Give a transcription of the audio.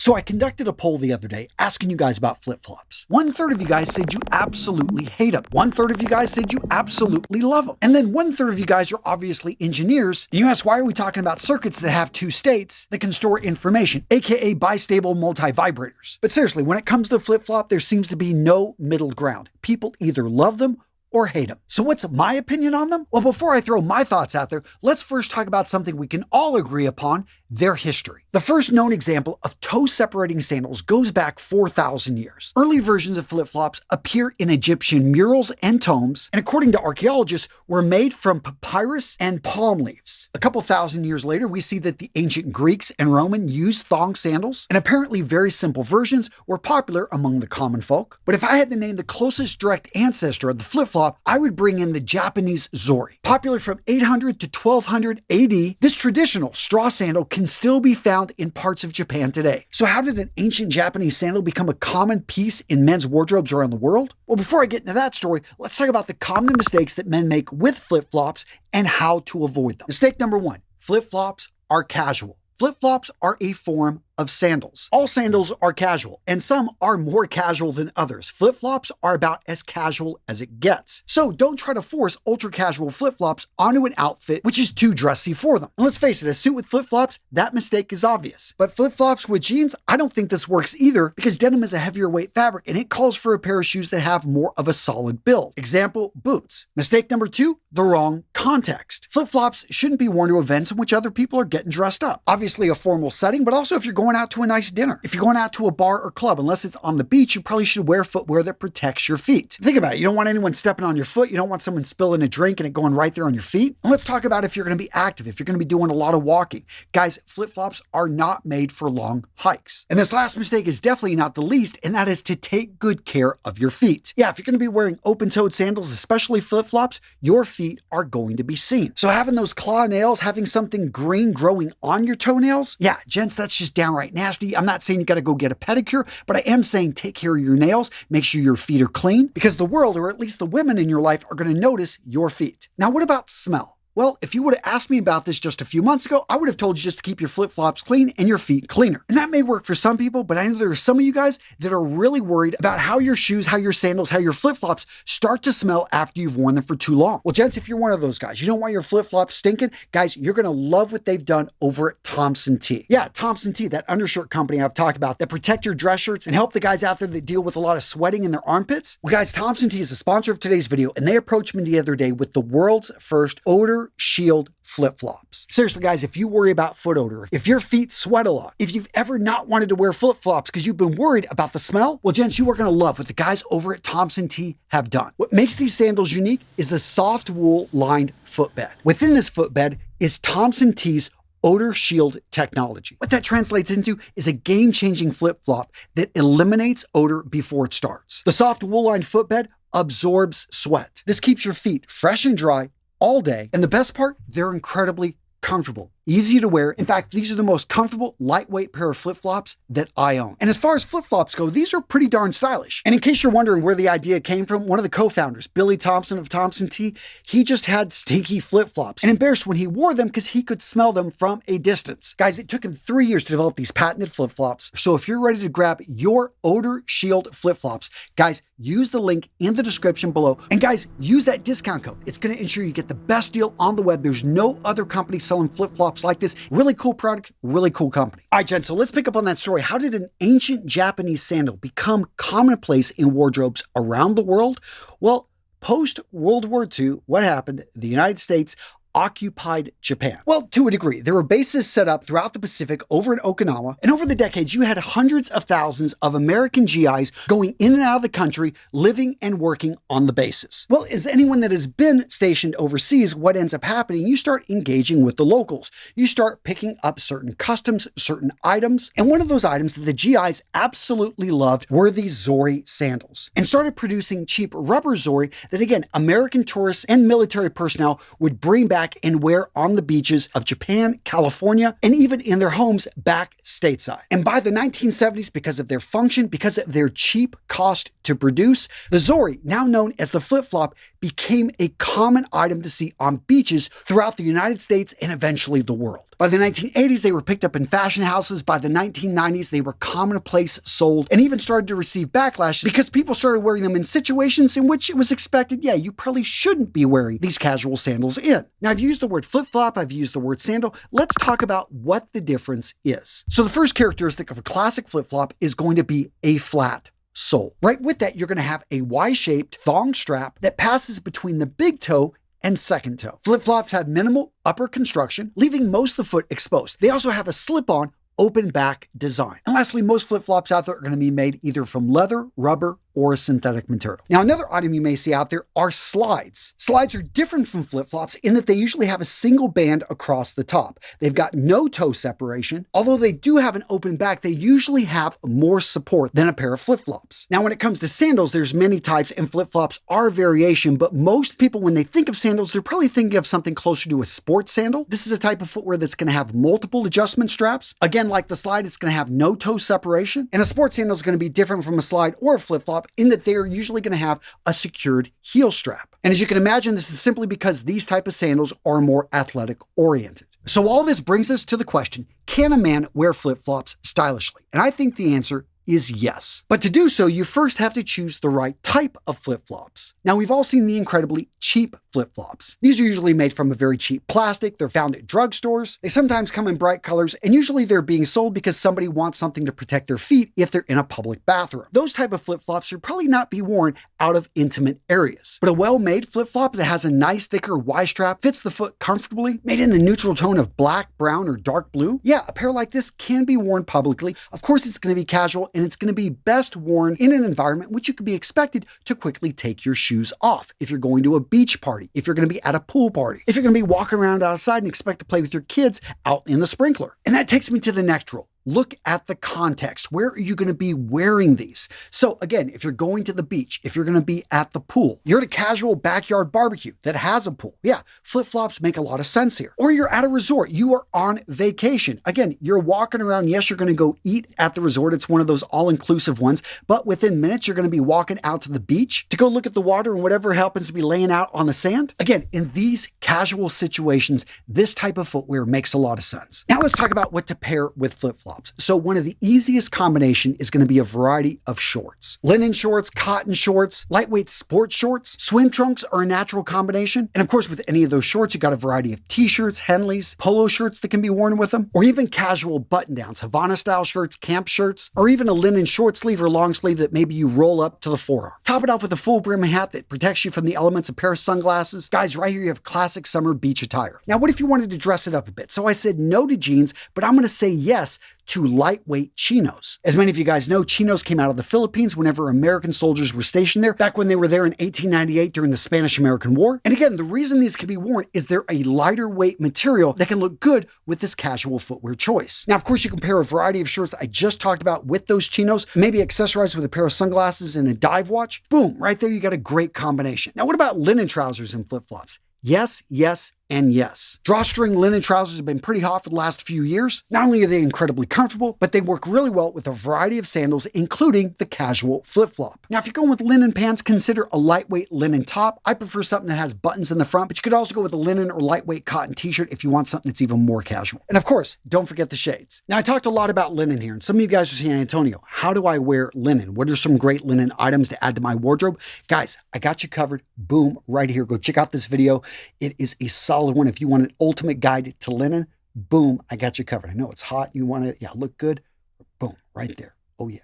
So I conducted a poll the other day asking you guys about flip-flops. 1/3 of you guys said you absolutely hate them. 1/3 of you guys said you absolutely love them. And then 1/3 of you guys are obviously engineers. And you ask, why are we talking about circuits that have two states that can store information, aka bistable multivibrators? But seriously, when it comes to flip-flop, there seems to be no middle ground. People either love them or hate them. So what's my opinion on them? Well, before I throw my thoughts out there, let's first talk about something we can all agree upon: their history. The first known example of toe-separating sandals goes back 4,000 years. Early versions of flip-flops appear in Egyptian murals and tombs, and according to archaeologists, were made from papyrus and palm leaves. A couple thousand years later, we see that the ancient Greeks and Romans used thong sandals, and apparently very simple versions were popular among the common folk. But if I had to name the closest direct ancestor of the flip-flop, I would bring in the Japanese zori. Popular from 800 to 1200 AD, this traditional straw sandal can still be found in parts of Japan today. So how did an ancient Japanese sandal become a common piece in men's wardrobes around the world? Well, before I get into that story, let's talk about the common mistakes that men make with flip-flops and how to avoid them. Mistake number 1, flip-flops are casual. Flip-flops are a form of sandals. All sandals are casual, and some are more casual than others. Flip-flops are about as casual as it gets. So don't try to force ultra-casual flip-flops onto an outfit which is too dressy for them. And let's face it, a suit with flip-flops, that mistake is obvious. But flip-flops with jeans, I don't think this works either, because denim is a heavier weight fabric and it calls for a pair of shoes that have more of a solid build. Example, boots. Mistake number 2, the wrong context. Flip-flops shouldn't be worn to events in which other people are getting dressed up. Obviously a formal setting, but also if you're going out to a nice dinner. If you're going out to a bar or club, unless it's on the beach, you probably should wear footwear that protects your feet. Think about it. You don't want anyone stepping on your foot. You don't want someone spilling a drink and it going right there on your feet. And let's talk about if you're going to be active, if you're going to be doing a lot of walking. Guys, flip-flops are not made for long hikes. And this last mistake is definitely not the least, and that is to take good care of your feet. Yeah, if you're going to be wearing open-toed sandals, especially flip-flops, your feet are going to be seen. So having those claw nails, having something green growing on your toenails, yeah, gents, that's just downright nasty. I'm not saying you got to go get a pedicure, but I am saying take care of your nails, make sure your feet are clean, because the world, or at least the women in your life, are going to notice your feet. Now, what about smell? Well, if you would have asked me about this just a few months ago, I would have told you just to keep your flip-flops clean and your feet cleaner. And that may work for some people, but I know there are some of you guys that are really worried about how your shoes, how your sandals, how your flip-flops start to smell after you've worn them for too long. Well, gents, if you're one of those guys, you don't want your flip-flops stinking, guys, you're going to love what they've done over at Thompson T. Yeah, Thompson T, that undershirt company I've talked about that protect your dress shirts and help the guys out there that deal with a lot of sweating in their armpits. Well, guys, Thompson T is the sponsor of today's video, and they approached me the other day with the world's first Odor Shield flip-flops. Seriously, guys, if you worry about foot odor, if your feet sweat a lot, if you've ever not wanted to wear flip-flops because you've been worried about the smell, well, gents, you are going to love what the guys over at Thompson T have done. What makes these sandals unique is the soft wool lined footbed. Within this footbed is Thompson T's Odor Shield technology. What that translates into is a game-changing flip-flop that eliminates odor before it starts. The soft wool-lined footbed absorbs sweat. This keeps your feet fresh and dry all day. And the best part, they're incredibly comfortable, easy to wear. In fact, these are the most comfortable, lightweight pair of flip-flops that I own. And as far as flip-flops go, these are pretty darn stylish. And in case you're wondering where the idea came from, one of the co-founders, Billy Thompson of Thompson T, he just had stinky flip-flops and embarrassed when he wore them because he could smell them from a distance. Guys, it took him 3 years to develop these patented flip-flops. So if you're ready to grab your Odor Shield flip-flops, guys, use the link in the description below. And guys, use that discount code. It's going to ensure you get the best deal on the web. There's no other company selling flip-flops like this. Really cool product, really cool company. All right, gents, so let's pick up on that story. How did an ancient Japanese sandal become commonplace in wardrobes around the world? Well, post-World War II, what happened? The United States occupied Japan. Well, to a degree. There were bases set up throughout the Pacific over in Okinawa, and over the decades, you had hundreds of thousands of American GIs going in and out of the country, living and working on the bases. Well, as anyone that has been stationed overseas, what ends up happening, you start engaging with the locals. You start picking up certain customs, certain items, and one of those items that the GIs absolutely loved were these Zori sandals, and started producing cheap rubber Zori that, again, American tourists and military personnel would bring back and wear on the beaches of Japan, California, and even in their homes back stateside. And by the 1970s, because of their function, because of their cheap cost to produce, the Zori, now known as the flip-flop, became a common item to see on beaches throughout the United States and eventually the world. By the 1980s, they were picked up in fashion houses. By the 1990s, they were commonplace, sold, and even started to receive backlash because people started wearing them in situations in which it was expected, yeah, you probably shouldn't be wearing these casual sandals in. Now, I've used the word flip-flop, I've used the word sandal. Let's talk about what the difference is. So the first characteristic of a classic flip-flop is going to be a flat sole. Right with that, you're going to have a Y-shaped thong strap that passes between the big toe and second toe. Flip-flops have minimal upper construction, leaving most of the foot exposed. They also have a slip-on open back design. And lastly, most flip-flops out there are going to be made either from leather, rubber, or a synthetic material. Now, another item you may see out there are slides. Slides are different from flip-flops in that they usually have a single band across the top. They've got no toe separation. Although they do have an open back, they usually have more support than a pair of flip-flops. Now, when it comes to sandals, there's many types and flip-flops are variation, but most people, when they think of sandals, they're probably thinking of something closer to a sports sandal. This is a type of footwear that's going to have multiple adjustment straps. Again, like the slide, it's going to have no toe separation. And a sports sandal is going to be different from a slide or a flip-flop in that they are usually going to have a secured heel strap. And as you can imagine, this is simply because these type of sandals are more athletic oriented. So all this brings us to the question, can a man wear flip-flops stylishly? And I think the answer is yes. But to do so, you first have to choose the right type of flip-flops. Now, we've all seen the incredibly cheap flip-flops. These are usually made from a very cheap plastic. They're found at drugstores. They sometimes come in bright colors, and usually they're being sold because somebody wants something to protect their feet if they're in a public bathroom. Those type of flip-flops should probably not be worn out of intimate areas. But a well-made flip-flop that has a nice thicker Y-strap, fits the foot comfortably, made in a neutral tone of black, brown, or dark blue, yeah, a pair like this can be worn publicly. Of course, it's going to be casual, and it's going to be best worn in an environment which you could be expected to quickly take your shoes off. If you're going to a beach party, if you're going to be at a pool party, if you're going to be walking around outside and expect to play with your kids out in the sprinkler. And that takes me to the next rule. Look at the context. Where are you going to be wearing these? So again, if you're going to the beach, if you're going to be at the pool, you're at a casual backyard barbecue that has a pool. Yeah, flip-flops make a lot of sense here. Or you're at a resort. You are on vacation. Again, you're walking around. Yes, you're going to go eat at the resort. It's one of those all-inclusive ones. But within minutes, you're going to be walking out to the beach to go look at the water and whatever happens to be laying out on the sand. Again, in these casual situations, this type of footwear makes a lot of sense. Now let's talk about what to pair with flip-flops. So one of the easiest combination is going to be a variety of shorts. Linen shorts, cotton shorts, lightweight sports shorts, swim trunks are a natural combination. And of course, with any of those shorts, you got a variety of t-shirts, Henleys, polo shirts that can be worn with them, or even casual button-downs, Havana style shirts, camp shirts, or even a linen short sleeve or long sleeve that maybe you roll up to the forearm. Top it off with a full brim hat that protects you from the elements, a pair of sunglasses. Guys, right here you have classic summer beach attire. Now, what if you wanted to dress it up a bit? So I said no to jeans, but I'm going to say yes to lightweight chinos. As many of you guys know, chinos came out of the Philippines whenever American soldiers were stationed there, back when they were there in 1898 during the Spanish-American War. And again, the reason these can be worn is they're a lighter weight material that can look good with this casual footwear choice. Now, of course, you can pair a variety of shirts I just talked about with those chinos, maybe accessorize with a pair of sunglasses and a dive watch. Boom, right there you got a great combination. Now, what about linen trousers and flip-flops? Yes, yes, and yes. Drawstring linen trousers have been pretty hot for the last few years. Not only are they incredibly comfortable, but they work really well with a variety of sandals, including the casual flip-flop. Now, if you're going with linen pants, consider a lightweight linen top. I prefer something that has buttons in the front, but you could also go with a linen or lightweight cotton t-shirt if you want something that's even more casual. And of course, don't forget the shades. Now, I talked a lot about linen here, and some of you guys are saying, Antonio, how do I wear linen? What are some great linen items to add to my wardrobe? Guys, I got you covered. Boom, right here. Go check out this video. It is a solid one. If you want an ultimate guide to linen, boom, I got you covered. I know it's hot. You want to, look good. Boom, right there. Oh, yeah.